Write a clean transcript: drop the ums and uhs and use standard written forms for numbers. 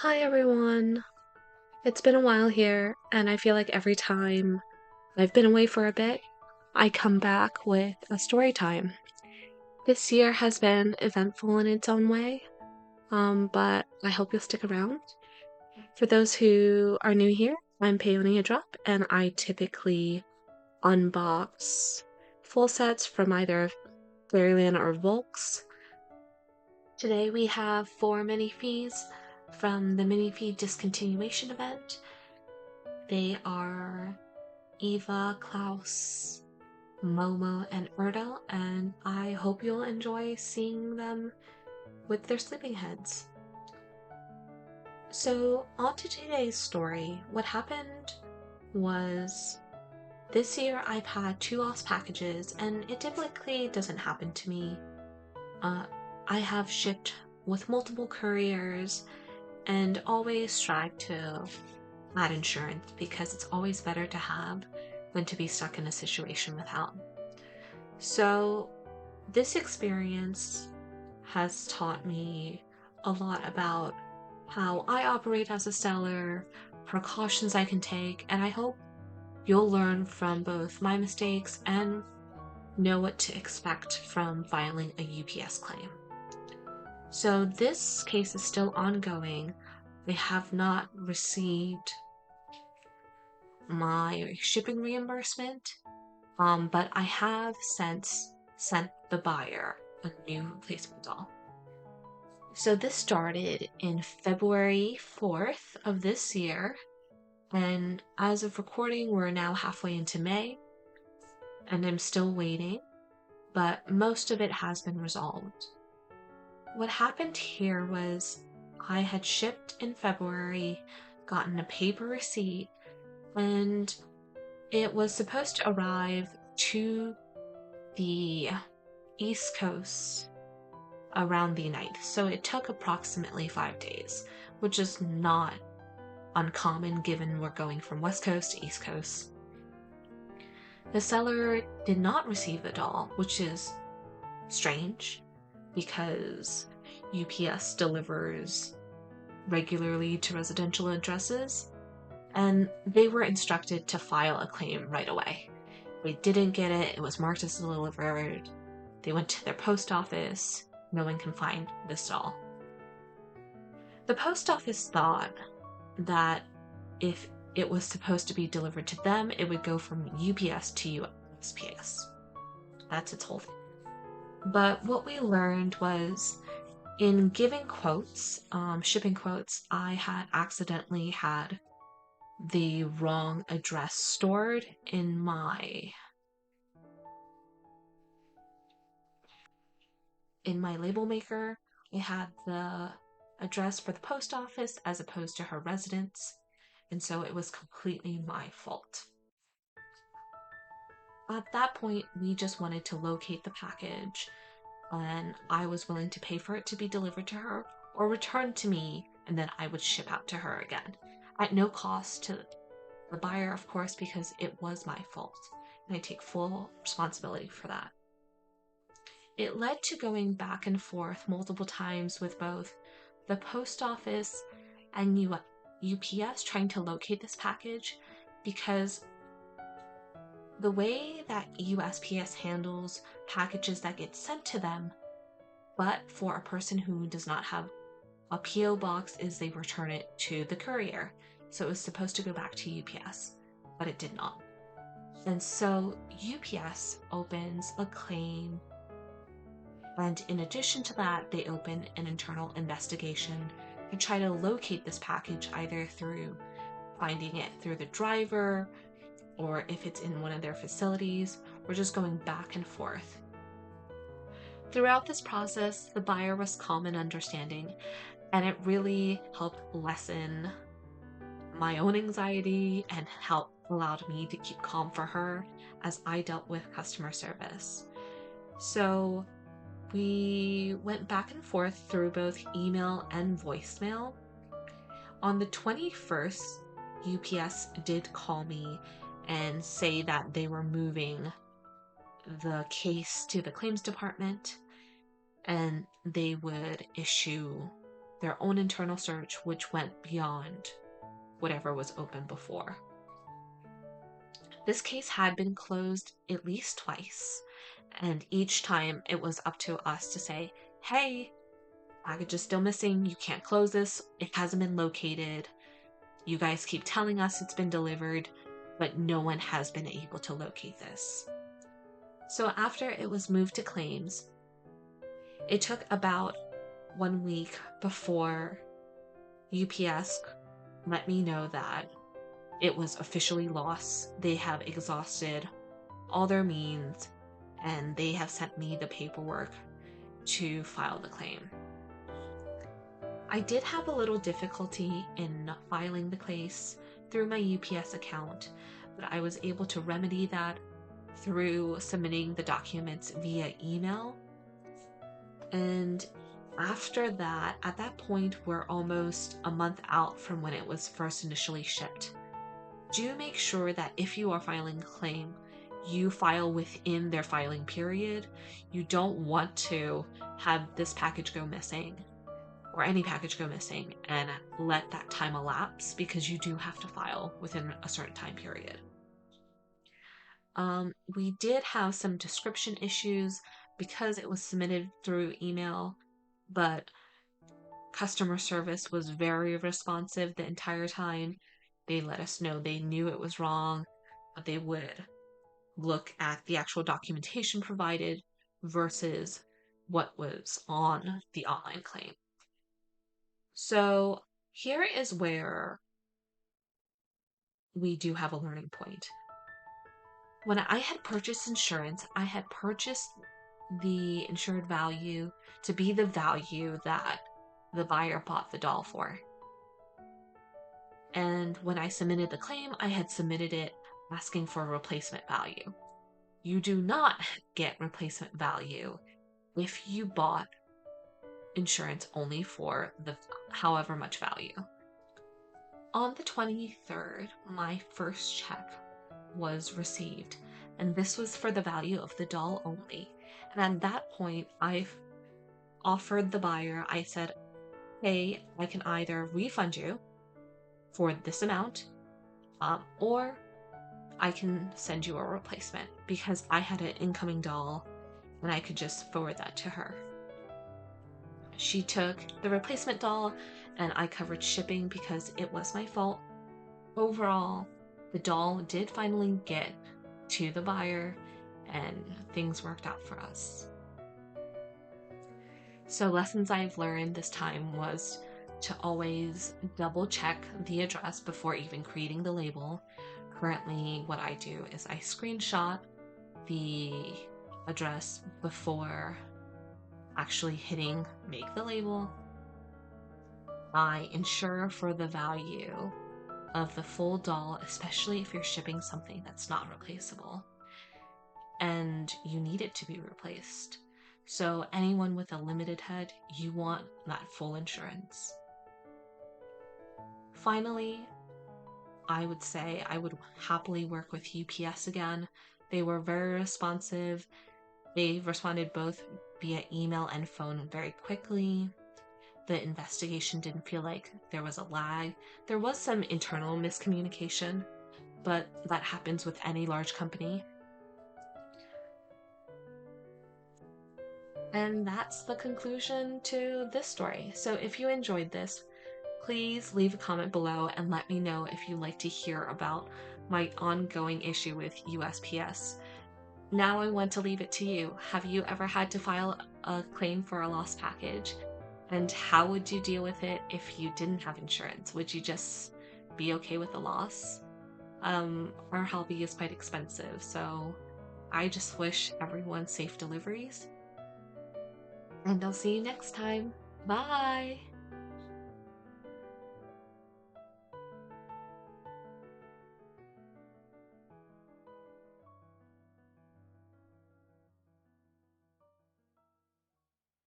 Hi everyone. It's been a while here, and I feel like every time I've been away for a bit, I come back with a story time. This year has been eventful in its own way, but I hope you'll stick around. For those who are new here, I'm Peony a Drop, and I typically unbox full sets from either Fairyland or Volks. Today we have 4 Minifees from the Minifee discontinuation event. They are Eva, Klaus, Momo, and Erdo, and I hope you'll enjoy seeing them with their sleeping heads. So, on to today's story. What happened was this year I've had 2 lost packages, and it typically doesn't happen to me. I have shipped with multiple couriers and always strive to add insurance because it's always better to have than to be stuck in a situation without. So this experience has taught me a lot about how I operate as a seller, precautions I can take, and I hope you'll learn from both my mistakes and know what to expect from filing a UPS claim. So this case is still ongoing. They have not received my shipping reimbursement, but I have since sent the buyer a new replacement doll. So this started in February 4th of this year, and as of recording, we're now halfway into May, and I'm still waiting, but most of it has been resolved. What happened here was I had shipped in February, gotten a paper receipt, and it was supposed to arrive to the East Coast around the 9th. So it took approximately 5 days, which is not uncommon given we're going from West Coast to East Coast. The seller did not receive the doll, which is strange because UPS delivers regularly to residential addresses, and they were instructed to file a claim right away. They didn't get it, it was marked as delivered. They went to their post office, no one can find this doll. The post office thought that if it was supposed to be delivered to them, it would go from UPS to USPS. That's its whole thing. But what we learned was in giving quotes, shipping quotes, I had accidentally had the wrong address stored in my label maker. I had the address for the post office as opposed to her residence, and so it was completely my fault. At that point, we just wanted to locate the package, and I was willing to pay for it to be delivered to her or returned to me, and then I would ship out to her again at no cost to the buyer, of course, because it was my fault, and I take full responsibility for that. It led to going back and forth multiple times with both the post office and UPS trying to locate this package, because the way that USPS handles packages that get sent to them, but for a person who does not have a PO box, is they return it to the courier. So it was supposed to go back to UPS, but it did not. And so UPS opens a claim, and in addition to that, they open an internal investigation to try to locate this package, either through finding it through the driver, or if it's in one of their facilities. We're just going back and forth. Throughout this process, the buyer was calm and understanding, and it really helped lessen my own anxiety and allowed me to keep calm for her as I dealt with customer service. So we went back and forth through both email and voicemail. On the 21st, UPS did call me and say that they were moving the case to the claims department and they would issue their own internal search, which went beyond whatever was open before. This case had been closed at least twice, and each time it was up to us to say, hey, package is still missing, you can't close this, it hasn't been located, you guys keep telling us it's been delivered, but no one has been able to locate this. So after it was moved to claims, it took about 1 week before UPS let me know that it was officially lost. They have exhausted all their means and they have sent me the paperwork to file the claim. I did have a little difficulty in filing the case through my UPS account, but I was able to remedy that through submitting the documents via email. And after that, at that point, we're almost a month out from when it was first initially shipped. Do make sure that if you are filing a claim, you file within their filing period. You don't want to have this package go missing or any package go missing and let that time elapse, because you do have to file within a certain time period. We did have some description issues because it was submitted through email, but customer service was very responsive the entire time. They let us know they knew it was wrong, but they would look at the actual documentation provided versus what was on the online claim. So here is where we do have a learning point. When I had purchased insurance, I had purchased the insured value to be the value that the buyer bought the doll for. And when I submitted the claim, I had submitted it asking for a replacement value. You do not get replacement value if you bought insurance only for the however much value. On the 23rd, my first check was received, and this was for the value of the doll only. And at that point, I offered the buyer, I said, hey, I can either refund you for this amount, or I can send you a replacement, because I had an incoming doll and I could just forward that to her. She took the replacement doll and I covered shipping because it was my fault. Overall, the doll did finally get to the buyer and things worked out for us. So lessons I've learned this time was to always double check the address before even creating the label. Currently, what I do is I screenshot the address before actually hitting make the label. I insure for the value of the full doll, especially if you're shipping something that's not replaceable and you need it to be replaced. So anyone with a limited head, you want that full insurance. Finally, I would say I would happily work with UPS again. They were very responsive. They responded both via email and phone very quickly. The investigation didn't feel like there was a lag. There was some internal miscommunication, but that happens with any large company. And that's the conclusion to this story. So if you enjoyed this, please leave a comment below and let me know if you'd like to hear about my ongoing issue with USPS. Now I want to leave it to you. Have you ever had to file a claim for a lost package? And how would you deal with it if you didn't have insurance? Would you just be okay with the loss? Our hobby is quite expensive, so I just wish everyone safe deliveries. And I'll see you next time. Bye!